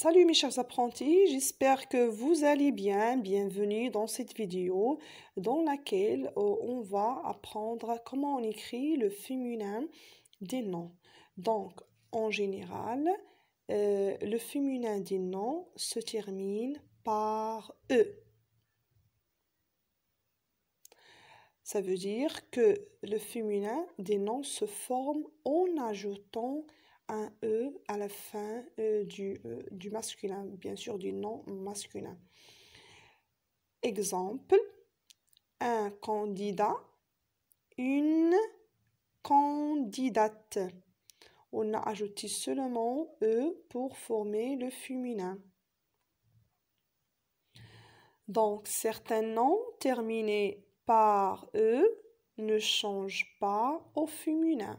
Salut mes chers apprentis, j'espère que vous allez bien. Bienvenue dans cette vidéo dans laquelle on va apprendre comment on écrit le féminin des noms. Donc, en général, le féminin des noms se termine par E. Ça veut dire que le féminin des noms se forme en ajoutant un E à la fin du masculin, bien sûr du nom masculin. Exemple, un candidat, une candidate. On a ajouté seulement E pour former le féminin. Donc, certains noms terminés par E ne changent pas au féminin.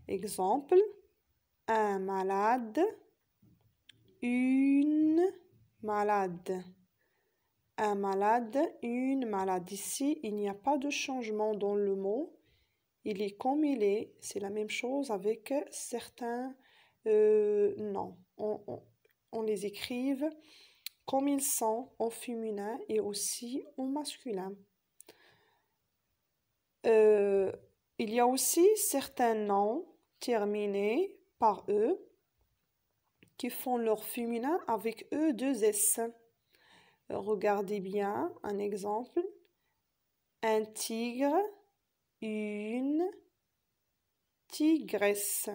Exemple, un malade, une malade. Un malade, une malade. Ici, il n'y a pas de changement dans le mot. Il est comme il est. C'est la même chose avec certains noms. On les écrive comme ils sont au féminin et aussi au masculin. Il y a aussi certains noms terminés par E qui font leur féminin avec E2S. Regardez bien un exemple. Un tigre, une tigresse.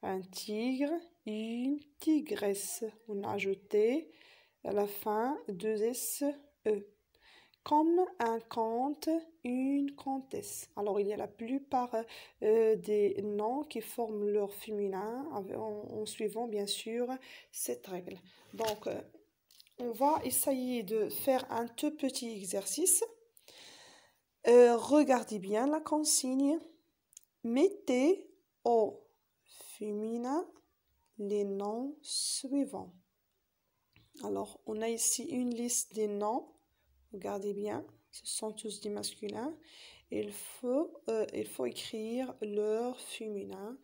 Un tigre, une tigresse. On a ajouté à la fin 2S E. Comme un comte, une comtesse. Alors, il y a la plupart des noms qui forment leur féminin en suivant, bien sûr, cette règle. Donc, on va essayer de faire un tout petit exercice. Regardez bien la consigne. Mettez au féminin les noms suivants. Alors, on a ici une liste des noms. Regardez bien, ce sont tous des masculins. Il faut écrire leur féminin.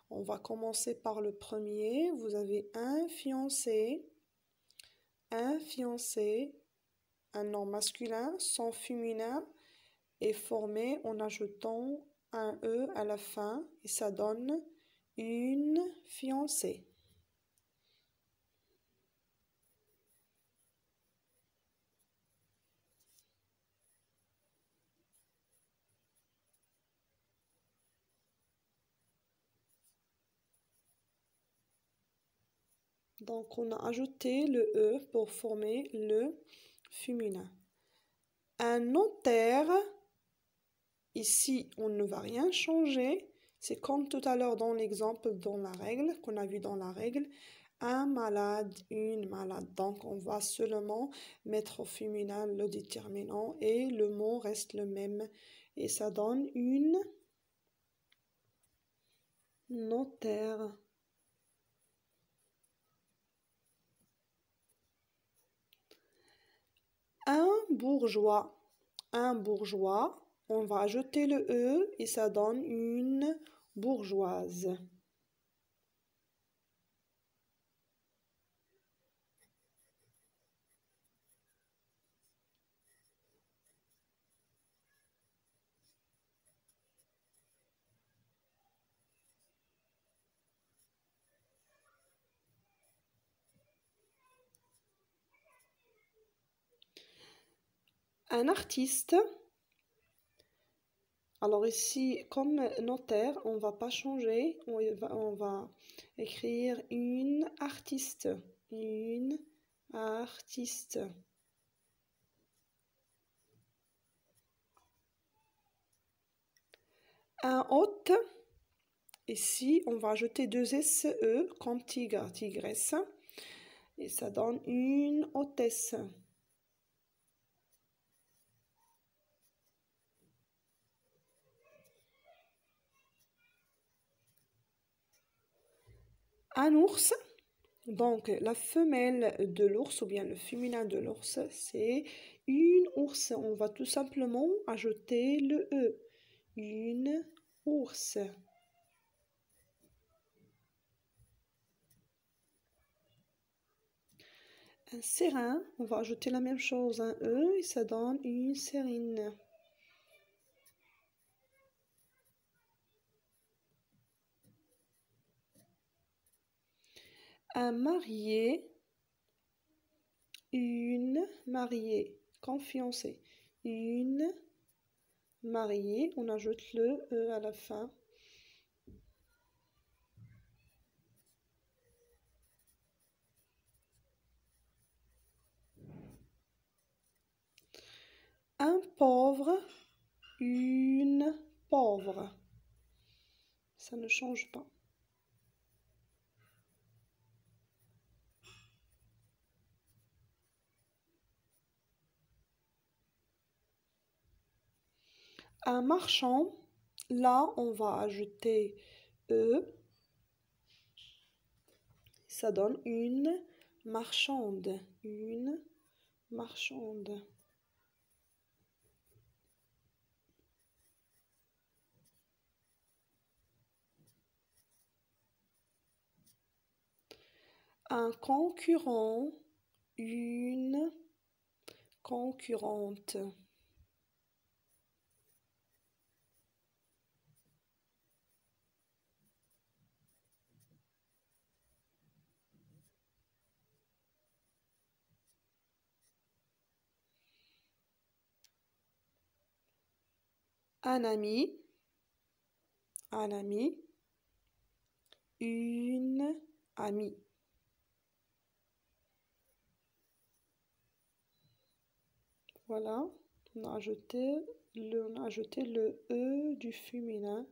On va commencer par le premier. Vous avez un fiancé, un nom masculin. Son féminin est formé en ajoutant un E à la fin et ça donne une fiancée. Donc, on a ajouté le E pour former le féminin. Un notaire, ici, on ne va rien changer. C'est comme tout à l'heure dans l'exemple, dans la règle, qu'on a vu dans la règle. Un malade, une malade. Donc, on va seulement mettre au féminin le déterminant et le mot reste le même. Et ça donne une notaire. Un bourgeois, on va ajouter le E et ça donne une bourgeoise. Un artiste. Alors ici, comme notaire, on ne va pas changer. On va écrire une artiste. Une artiste. Un hôte. Ici, on va ajouter deux SE comme tigre, tigresse. Et ça donne une hôtesse. Un ours, donc la femelle de l'ours ou bien le féminin de l'ours, c'est une ours. On va tout simplement ajouter le E. Une ours. Un sérin, on va ajouter la même chose, un E, et ça donne une sérine. Un marié, une mariée, comme fiancé. Une mariée, on ajoute le E à la fin. Un pauvre, une pauvre. Ça ne change pas. Un marchand, là on va ajouter E. Ça donne une marchande. Une marchande. Un concurrent, une concurrente. Un ami, une amie. Voilà, on a ajouté le E du féminin,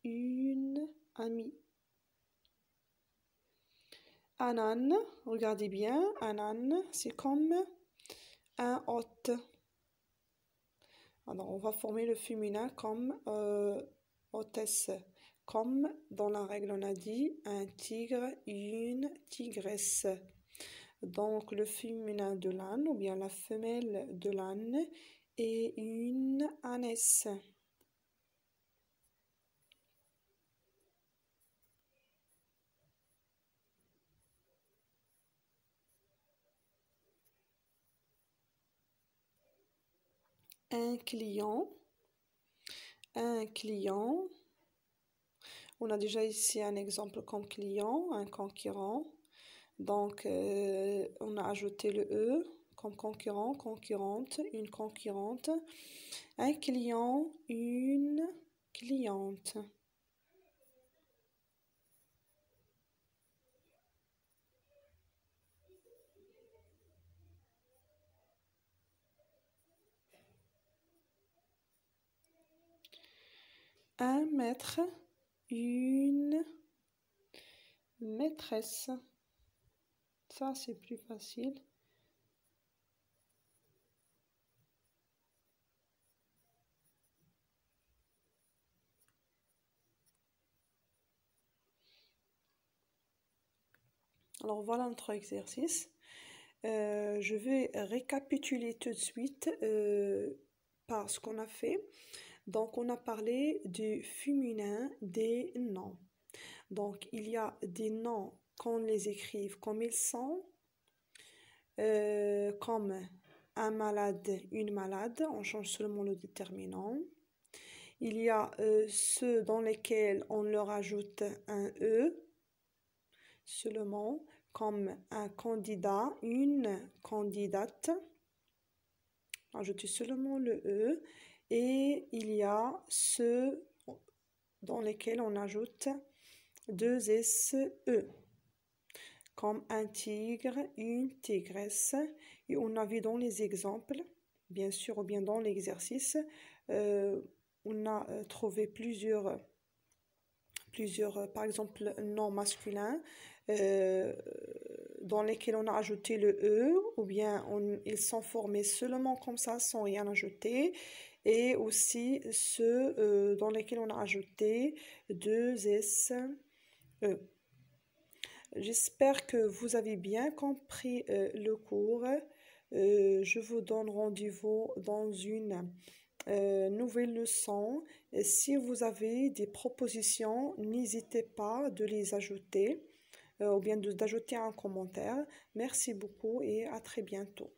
une amie. Un âne, regardez bien, un âne, c'est comme un hôte. Alors, on va former le féminin comme hôtesse. Comme dans la règle, on a dit un tigre, une tigresse. Donc, le féminin de l'âne ou bien la femelle de l'âne est une ânesse. Un client, on a déjà ici un exemple comme client, un concurrent. Donc, on a ajouté le E comme concurrent, concurrente, une concurrente. Un client, une cliente. Un maître, une maîtresse. Ça, c'est plus facile. Alors, voilà notre exercice. Je vais récapituler tout de suite par ce qu'on a fait. Donc, on a parlé du féminin des noms. Donc, il y a des noms qu'on les écrive comme ils sont, comme un malade, une malade, on change seulement le déterminant. Il y a ceux dans lesquels on leur ajoute un E seulement, comme un candidat, une candidate. Ajoutez seulement le E. Et il y a ceux dans lesquels on ajoute deux SE, comme un tigre, une tigresse. Et on a vu dans les exemples, bien sûr, ou bien dans l'exercice, on a trouvé plusieurs, par exemple, noms masculins dans lesquels on a ajouté le E, ou bien ils sont formés seulement comme ça, sans rien ajouter, et aussi ceux dans lesquels on a ajouté deux S, E. J'espère que vous avez bien compris le cours. Je vous donne rendez-vous dans une nouvelle leçon. Si vous avez des propositions, n'hésitez pas de les ajouter. ou bien d'ajouter un commentaire. Merci beaucoup et à très bientôt.